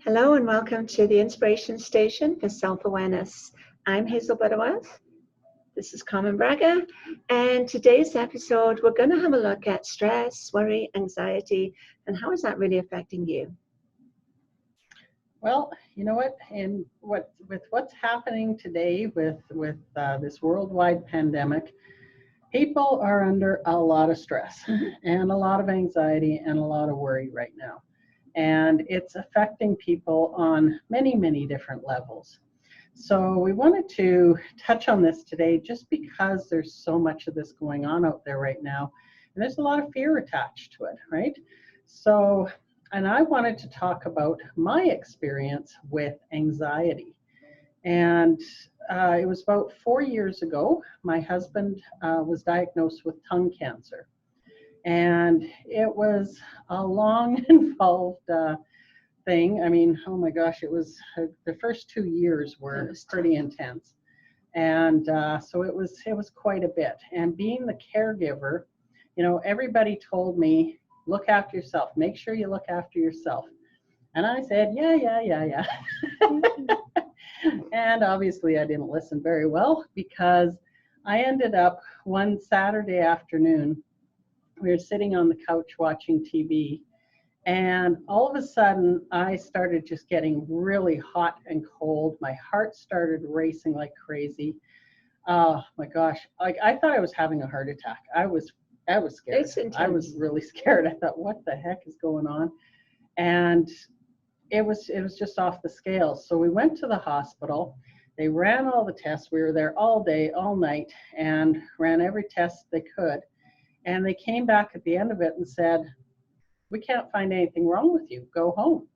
Hello and welcome to the Inspiration Station for Self-Awareness. I'm Hazel Butterworth. This is Carmen Braga, and today's episode we're going to have a look at stress, worry, anxiety, and how is that really affecting you? Well, you know what? With what's happening today with this worldwide pandemic, people are under a lot of stress and a lot of anxiety and a lot of worry right now. And it's affecting people on many, many different levels. So we wanted to touch on this today just because there's so much of this going on out there right now. And there's a lot of fear attached to it, right? So, and I wanted to talk about my experience with anxiety. And it was about 4 years ago, my husband was diagnosed with tongue cancer. And it was a long, involved thing. I mean, oh my gosh, it was the first 2 years were pretty intense. And so it was quite a bit. And being the caregiver, you know, everybody told me, look after yourself, make sure you look after yourself. And I said, yeah. And obviously I didn't listen very well because I ended up one Saturday afternoon, we were sitting on the couch watching TV, and all of a sudden I started just getting really hot and cold. My heart started racing like crazy. Oh my gosh, I thought I was having a heart attack. I was scared. I was really scared. I thought, what the heck is going on? And it was just off the scales. So we went to the hospital. They ran all the tests. We were there all day, all night, and ran every test they could. And they came back at the end of it and said, we can't find anything wrong with you. Go home.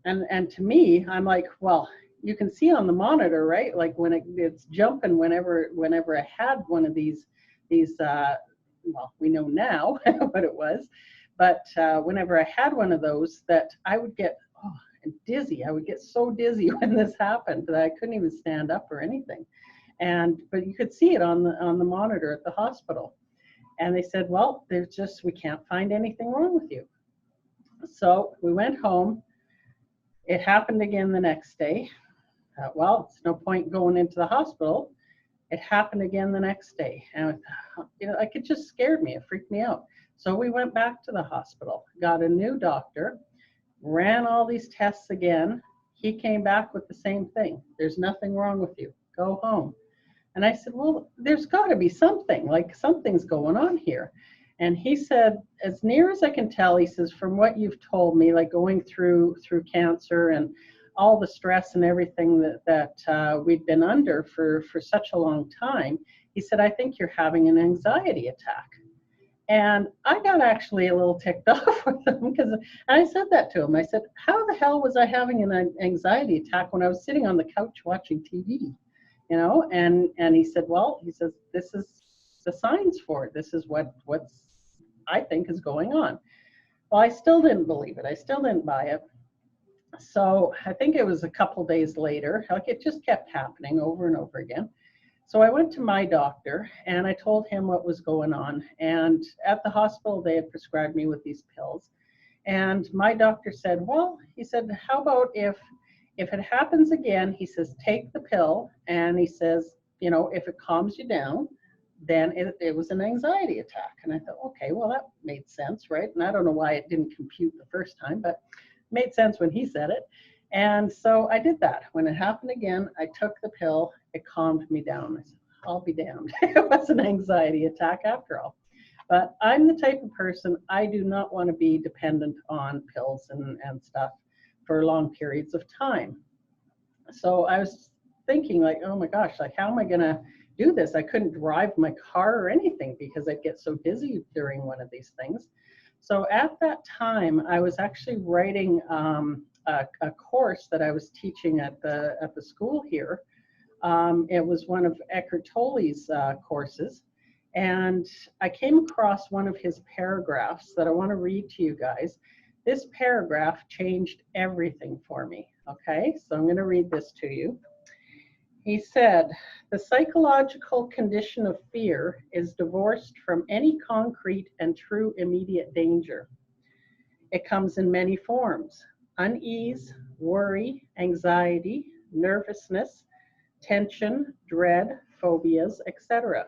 And to me, I'm like, well, you can see on the monitor, right? Like when it's jumping whenever I had one of these well, we know now what it was, but whenever I had one of those, that I would get dizzy. I would get so dizzy when this happened that I couldn't even stand up or anything. But you could see it on the monitor at the hospital. And they said, well, we can't find anything wrong with you. So we went home. It happened again the next day. Well, it's no point going into the hospital. It happened again the next day. And like it just scared me. It freaked me out. So we went back to the hospital, got a new doctor, ran all these tests again. He came back with the same thing. There's nothing wrong with you. Go home. And I said, well, there's got to be something, like something's going on here. And he said, as near as I can tell, he says, from what you've told me, like going through cancer and all the stress and everything that we've been under for such a long time, he said, I think you're having an anxiety attack. And I got actually a little ticked off with him because I said that to him. I said, how the hell was I having an anxiety attack when I was sitting on the couch watching TV? You know, and he said, well, he says, this is the signs for it. This is what's I think is going on. Well, I still didn't believe it. I still didn't buy it. So I think it was a couple days later, like it just kept happening over and over again. So I went to my doctor and I told him what was going on. And at the hospital, they had prescribed me with these pills. And my doctor said, well, he said, how about if it happens again, he says, take the pill. And he says, you know, if it calms you down, then it was an anxiety attack. And I thought, okay, well, that made sense, right? And I don't know why it didn't compute the first time, but it made sense when he said it. And so I did that. When it happened again, I took the pill. It calmed me down. I said, I'll be damned. It was an anxiety attack after all. But I'm the type of person, I do not want to be dependent on pills and stuff for long periods of time. So I was thinking like, oh my gosh, like how am I going to do this? I couldn't drive my car or anything because I'd get so dizzy during one of these things. So at that time, I was actually writing a course that I was teaching at the school here. It was one of Eckhart Tolle's courses. And I came across one of his paragraphs that I want to read to you guys. This paragraph changed everything for me, okay? So I'm going to read this to you. He said, the psychological condition of fear is divorced from any concrete and true immediate danger. It comes in many forms: unease, worry, anxiety, nervousness, tension, dread, phobias, etc.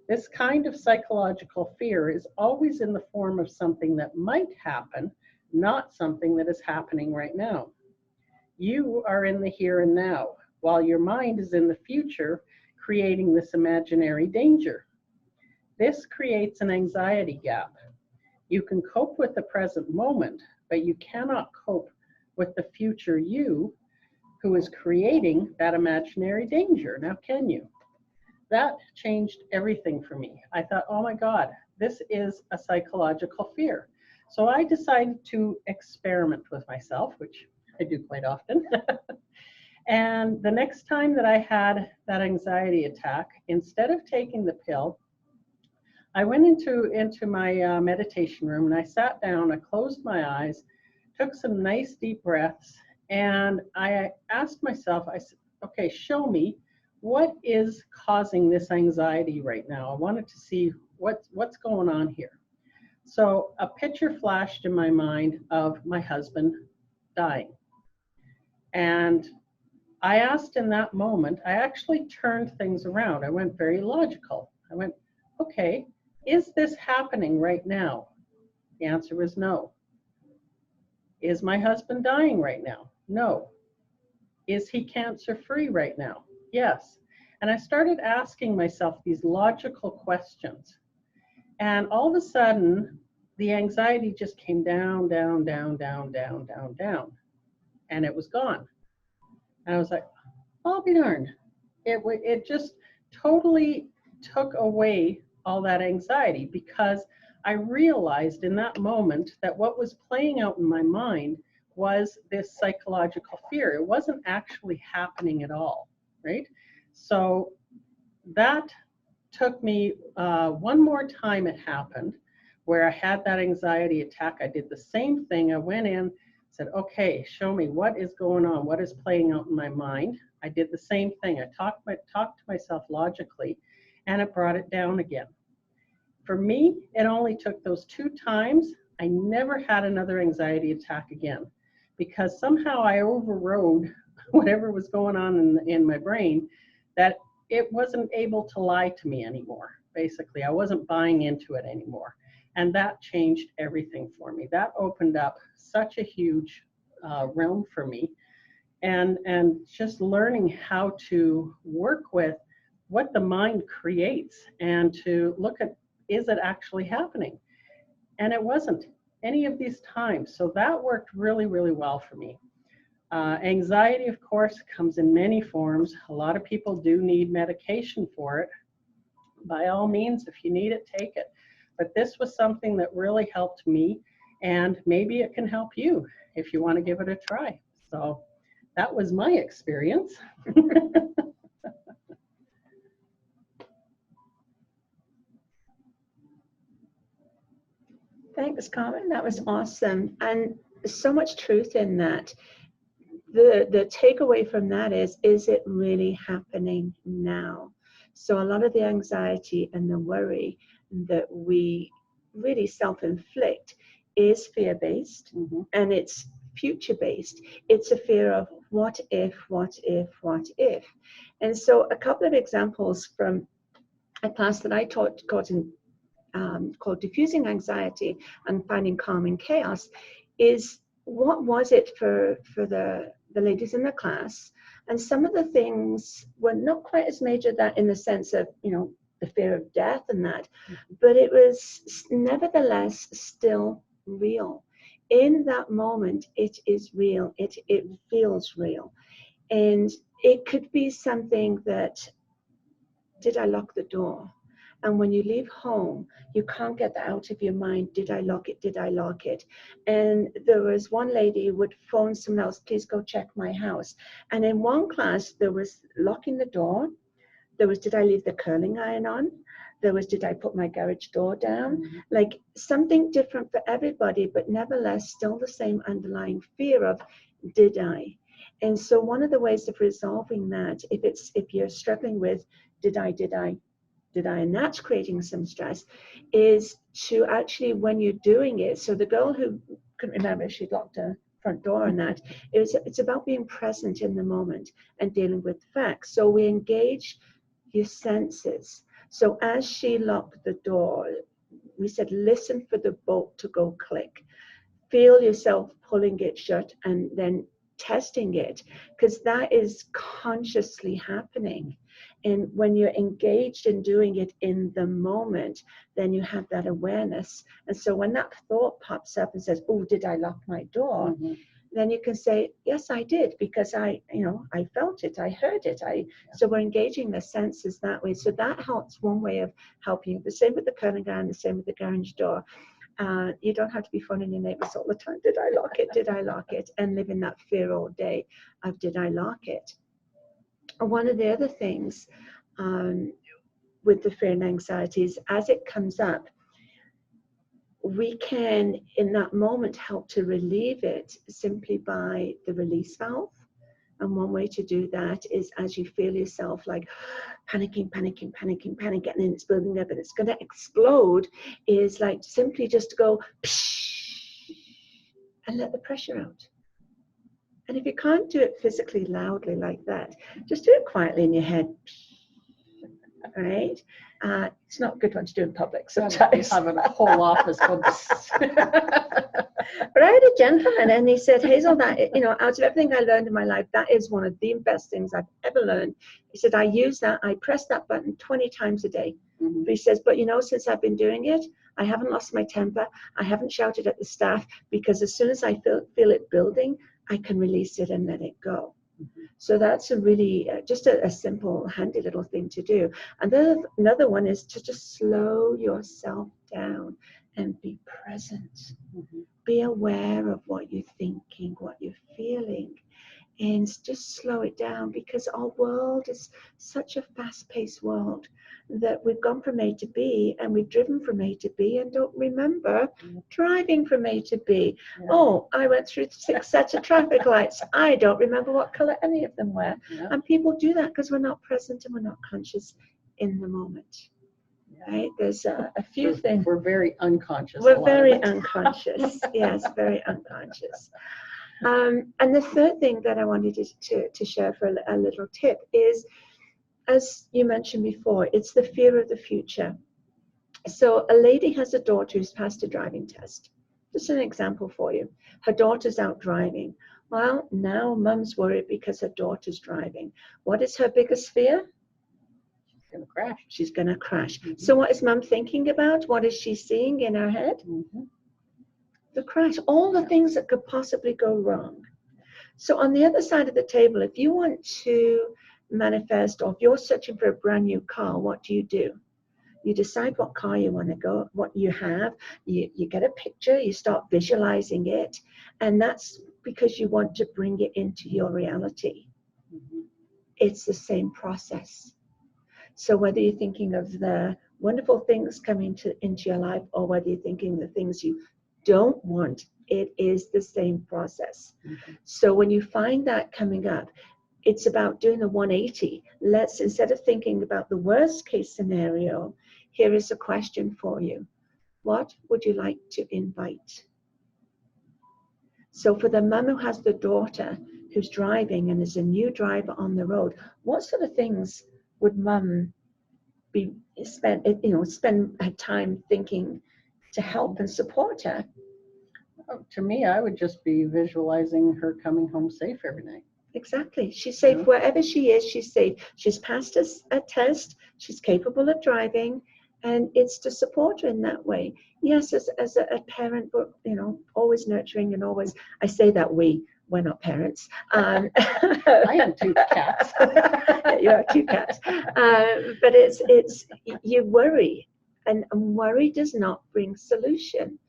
This kind of psychological fear is always in the form of something that might happen, not something that is happening right now. You are in the here and now, while your mind is in the future, creating this imaginary danger. This creates an anxiety gap. You can cope with the present moment, but you cannot cope with the future you who is creating that imaginary danger. Now, can you? That changed everything for me. I thought, oh my God, this is a psychological fear. So I decided to experiment with myself, which I do quite often. And the next time that I had that anxiety attack, instead of taking the pill, I went into my meditation room and I sat down, I closed my eyes, took some nice deep breaths, and I asked myself, I said, okay, show me what is causing this anxiety right now. I wanted to see what's going on here. So a picture flashed in my mind of my husband dying. And I asked in that moment, I actually turned things around. I went very logical. I went, okay, is this happening right now? The answer was no. Is my husband dying right now? No. Is he cancer-free right now? Yes. And I started asking myself these logical questions. And all of a sudden, the anxiety just came down, down, down, down, down, down, down. And it was gone. And I was like, I'll be darned. It just totally took away all that anxiety, because I realized in that moment that what was playing out in my mind was this psychological fear. It wasn't actually happening at all, right? So that took me one more time it happened where I had that anxiety attack. I did the same thing. I went in, said, okay, show me what is going on, what is playing out in my mind. I did the same thing. I talked to myself logically, and it brought it down again. For me, it only took those 2 times. I never had another anxiety attack again, because somehow I overrode whatever was going on in my brain, that it wasn't able to lie to me anymore. Basically, I wasn't buying into it anymore. And that changed everything for me. That opened up such a huge realm for me. And just learning how to work with what the mind creates and to look at, is it actually happening? And it wasn't any of these times. So that worked really, really well for me. Anxiety, of course, comes in many forms. A lot of people do need medication for it. By all means, if you need it, take it. But this was something that really helped me, and maybe it can help you if you want to give it a try. So that was my experience. Thanks, Carmen. That was awesome. And so much truth in that. The takeaway from that is it really happening now? So a lot of the anxiety and the worry that we really self-inflict is fear-based, and it's future-based. It's a fear of what if, what if, what if. And so a couple of examples from a class that I taught called Diffusing Anxiety and Finding Calm in Chaos is, what was it for the ladies in the class? And some of the things were not quite as major, that in the sense of, the fear of death and that, but it was nevertheless still real. In that moment, it is real. It feels real. And it could be something that, did I lock the door? And when you leave home, you can't get that out of your mind. Did I lock it? Did I lock it? And there was one lady who would phone someone else, please go check my house. And in one class, there was locking the door. There was, did I leave the curling iron on? There was, did I put my garage door down? Like something different for everybody, but nevertheless, still the same underlying fear of, did I? And so one of the ways of resolving that, if you're struggling with, did I, and that's creating some stress, is to actually, when you're doing it, so the girl who couldn't remember if she'd locked her front door and that. It's about being present in the moment and dealing with facts. So we engage your senses. So as she locked the door, we said, listen for the bolt to go click. Feel yourself pulling it shut and then testing it, because that is consciously happening. And when you're engaged in doing it in the moment, then you have that awareness. And so when that thought pops up and says, oh, did I lock my door? Mm-hmm. Then you can say, yes, I did, because I felt it, I heard it. So we're engaging the senses that way. So that helps, one way of helping. The same with the curling iron, the same with the garage door. You don't have to be phoning your neighbors all the time. Did I lock it? Did I lock it? And live in that fear all day of, did I lock it? One of the other things with the fear and anxiety is, as it comes up, we can, in that moment, help to relieve it simply by the release valve. And one way to do that is, as you feel yourself like panicking, and it's building up and it's going to explode, is like simply just go psh, and let the pressure out. And if you can't do it physically loudly like that, just do it quietly in your head. Right? It's not a good one to do in public sometimes. Having a whole office full But I had a gentleman, and he said, Hazel, that, out of everything I learned in my life, that is one of the best things I've ever learned. He said, I use that, I press that button 20 times a day. Mm-hmm. But he says, but since I've been doing it, I haven't lost my temper. I haven't shouted at the staff, because as soon as I feel it building, I can release it and let it go. Mm-hmm. So that's a really, just a simple, handy little thing to do. And then another one is to just slow yourself down and be present. Mm-hmm. Be aware of what you're thinking, what you're feeling, and just slow it down, because our world is such a fast-paced world that we've gone from A to B and we've driven from A to B and don't remember driving from A to B. Yeah. Oh, I went through 6 sets of traffic lights. I don't remember what color any of them were. Yeah. And people do that because we're not present and we're not conscious in the moment. Right? There's a few things. We're very unconscious. We're very unconscious. Yes, very unconscious. And the third thing that I wanted to share for a little tip is, as you mentioned before, it's the fear of the future. So a lady has a daughter who's passed a driving test. Just an example for you. Her daughter's out driving. Well, now mum's worried because her daughter's driving. What is her biggest fear? Gonna crash. She's going to crash. Mm-hmm. So what is mum thinking about? What is she seeing in her head? Mm-hmm. The crash. All the things that could possibly go wrong. So on the other side of the table, if you want to manifest, or if you're searching for a brand new car, what do? You decide what car you want to go, what you have. You get a picture, you start visualizing it, and that's because you want to bring it into your reality. Mm-hmm. It's the same process. So whether you're thinking of the wonderful things coming into your life, or whether you're thinking the things you don't want, it is the same process. Mm-hmm. So when you find that coming up, it's about doing a 180. Instead of thinking about the worst case scenario, here is a question for you. What would you like to invite? So for the mum who has the daughter who's driving and is a new driver on the road, what sort of things would mum spend her time thinking to help and support her? To me, I would just be visualizing her coming home safe every night. Exactly. She's safe. Mm-hmm. Wherever she is, she's safe. She's passed a test. She's capable of driving, and it's to support her in that way. Yes, as a parent, we're always nurturing and always. I say that we're not parents. I am 2 cats. You are 2 cats. But it's you worry, and worry does not bring solution.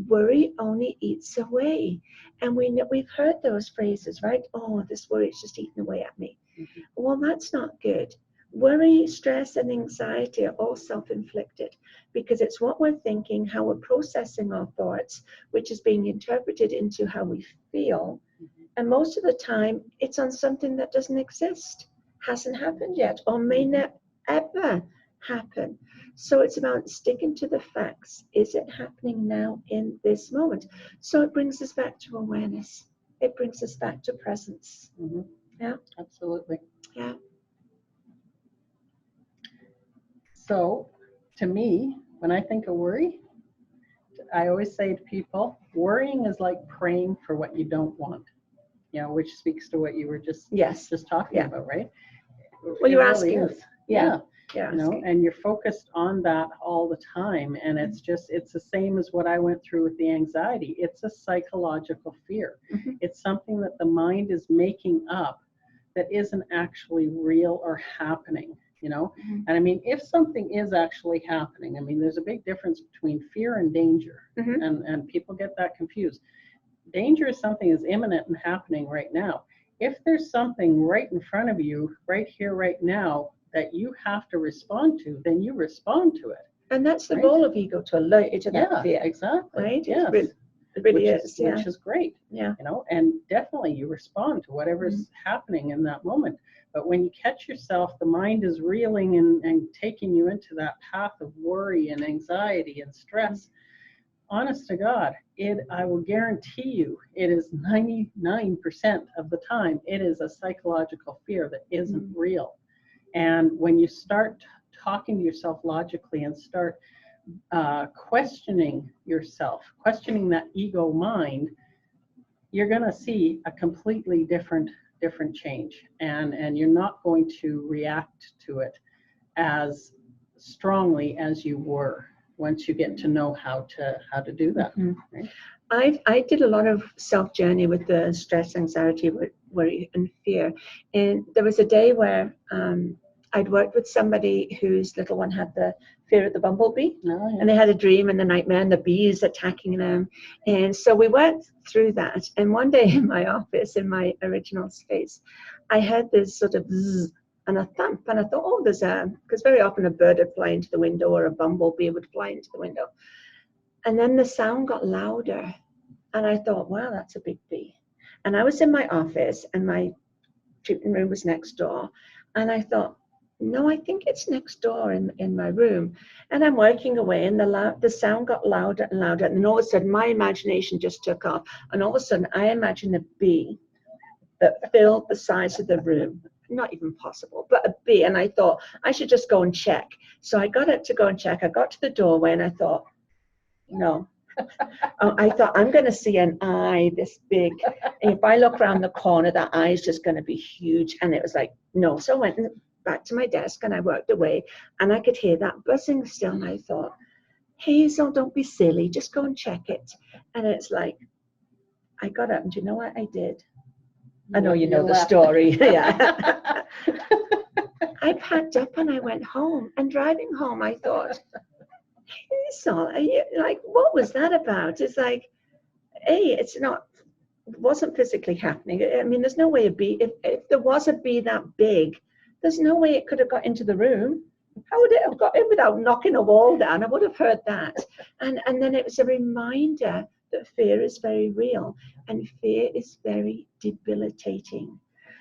Worry only eats away. And we've heard those phrases, right? Oh, this worry is just eating away at me. Mm-hmm. Well, that's not good. Worry, stress, and anxiety are all self-inflicted, because it's what we're thinking, how we're processing our thoughts, which is being interpreted into how we feel. Mm-hmm. And most of the time, it's on something that doesn't exist, hasn't happened yet, or may not ever happen. So it's about sticking to the facts. Is it happening now in this moment? So it brings us back to awareness. it brings us back to presence. Mm-hmm. Yeah. Absolutely. Yeah. So, to me, when I think of worry, I always say to people, worrying is like praying for what you don't want. Which speaks to what you were just talking Yeah. about, right? Well, you're It really asking. is. Yeah. Yeah. And you're focused on that all the time. And it's the same as what I went through with the anxiety. It's a psychological fear. Mm-hmm. It's something that the mind is making up that isn't actually real or happening, Mm-hmm. And I mean, if something is actually happening, I mean, there's a big difference between fear and danger. Mm-hmm. And people get that confused. Danger is something that's imminent and happening right now. If there's something right in front of you, right here, right now, that you have to respond to, then you respond to it. And that's the role of ego, to alert you to that fear. Exactly. Right? Yes. It really is. Which is great. Yeah. And definitely you respond to whatever's happening in that moment. But when you catch yourself, the mind is reeling and taking you into that path of worry and anxiety and stress. Honest to God, I will guarantee you, it is 99% of the time, it is a psychological fear that isn't real. And when you start talking to yourself logically and start questioning yourself, questioning that ego mind, you're going to see a completely different change. And you're not going to react to it as strongly as you were once you get to know how to do that. Right? I did a lot of self-journey with the stress, anxiety, worry, and fear. And there was a day where I'd worked with somebody whose little one had the fear of the bumblebee. And they had a dream in the nightmare and the bees attacking them. And so we went through that. And one day in my office, in my original space, I heard this sort of zzz and a thump. And I thought, because very often a bird would fly into the window or a bumblebee would fly into the window. And then the sound got louder. And I thought, wow, that's a big bee. And I was in my office and my treatment room was next door. And I thought, no, I think it's next door in my room. And I'm working away and the sound got louder and louder. And then all of a sudden my imagination just took off. And all of a sudden I imagined a bee that filled the size of the room. Not even possible, but a bee. And I thought I should just go and check. So I got up to go and check. I got to the doorway and I thought, no. I thought I'm going to see an eye this big. And if I look around the corner, that eye is just going to be huge. And it was like, no. So I went back to my desk and I worked away and I could hear that buzzing still. And I thought, Hazel, don't be silly. Just go and check it. And it's like, I got up and do you know what I did? I know you know the story. Yeah. I packed up and I went home. And driving home, I thought, Hazel, like, what was that about? It's like, it wasn't physically happening. I mean, there's no way a bee, if there was a bee that big, there's no way it could have got into the room. How would it have got in without knocking a wall down? I would have heard that. And then it was a reminder that fear is very real and fear is very debilitating.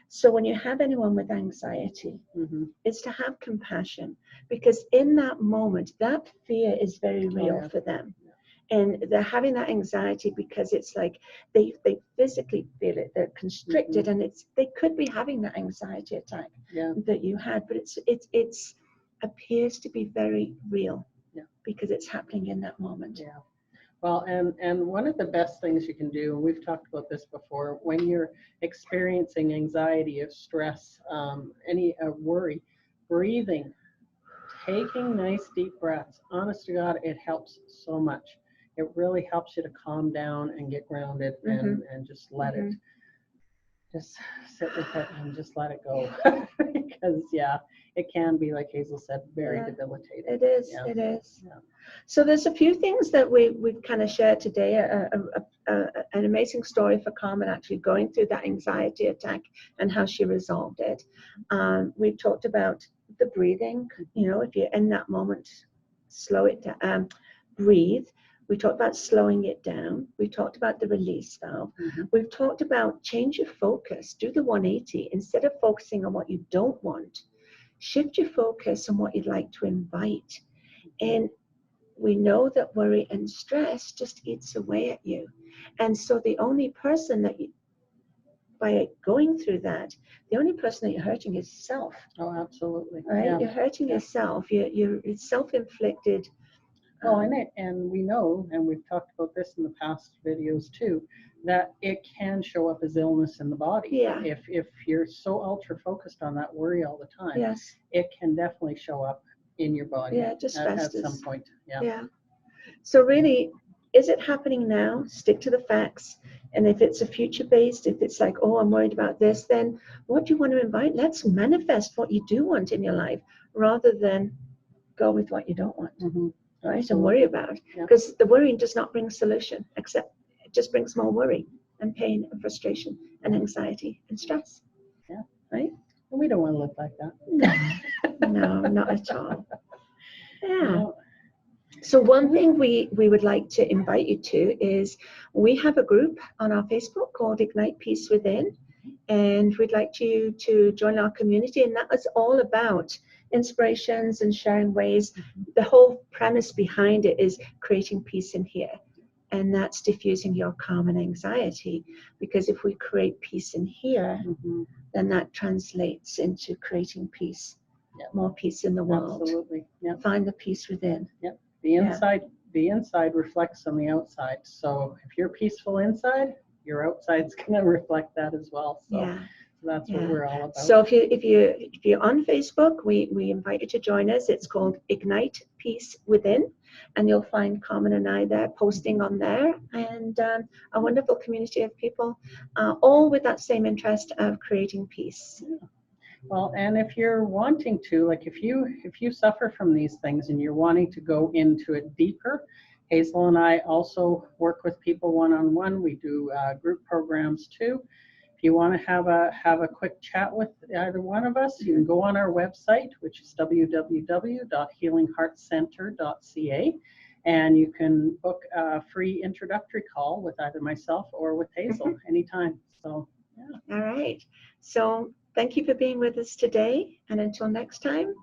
So when you have anyone with anxiety, it's to have compassion, because in that moment, that fear is very real for them. And they're having that anxiety because it's like they physically feel it. They're constricted, and they could be having that anxiety attack that you had, but it's appears to be very real because it's happening in that moment. Yeah. Well, and one of the best things you can do, and we've talked about this before, when you're experiencing anxiety or stress, any worry, breathing, taking nice deep breaths. Honest to God, it helps so much. It really helps you to calm down and get grounded and just let it, just sit with it and just let it go. Because, it can be, like Hazel said, very debilitating. It is. It is. Yeah. So there's a few things that we've kind of shared today. An amazing story for Carmen actually going through that anxiety attack and how she resolved it. We've talked about the breathing. If you're in that moment, slow it down. Breathe. We talked about slowing it down. We talked about the release valve. We've talked about change your focus. Do the 180. Instead of focusing on what you don't want, shift your focus on what you'd like to invite. And we know that worry and stress just eats away at you. And so the only person that by going through that, the only person that you're hurting is yourself, Oh, absolutely. right? Yeah. You're hurting yourself. It's self-inflicted. Well, and we know, and we've talked about this in the past videos too, that it can show up as illness in the body. Yeah. If you're so ultra focused on that worry all the time, Yes. it can definitely show up in your body. Yeah, just at festers. some point. Yeah. Yeah. So really, is it happening now? Stick to the facts. And if it's a future based, if it's like, oh, I'm worried about this, then what do you want to invite? Let's manifest what you do want in your life rather than go with what you don't want, right? Absolutely. And worry about. Because the worrying does not bring solution, except it just brings more worry and pain and frustration and anxiety and stress. Yeah. Right? And we don't want to live like that. No, not at all. Yeah. No. So one thing we would like to invite you to is we have a group on our Facebook called Ignite Peace Within, and we'd like you to join our community, and that is all about inspirations and sharing ways. The whole premise behind it is creating peace in here, and that's diffusing your calm and anxiety, because if we create peace in here, then that translates into creating peace, more peace in the world. Absolutely. Yeah. Find the peace within. Yep. The inside reflects on the outside. So if you're peaceful inside, your outside's going to reflect that as well. So that's what we're all about. So if you're on Facebook, we invite you to join us. It's called Ignite Peace Within, and you'll find Carmen and I there posting on there, and a wonderful community of people, all with that same interest of creating peace. Well, and if you're wanting to, like if you suffer from these things and you're wanting to go into it deeper, Hazel and I also work with people one-on-one. We do group programs too. If you want to have a quick chat with either one of us, you can go on our website, which is www.healingheartcenter.ca, and you can book a free introductory call with either myself or with Hazel anytime. So, yeah. All right. So thank you for being with us today, and until next time,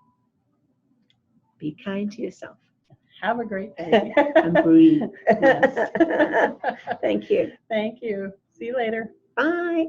be kind to yourself. Have a great day. And breathe. Yes. Thank you. Thank you. See you later. Bye.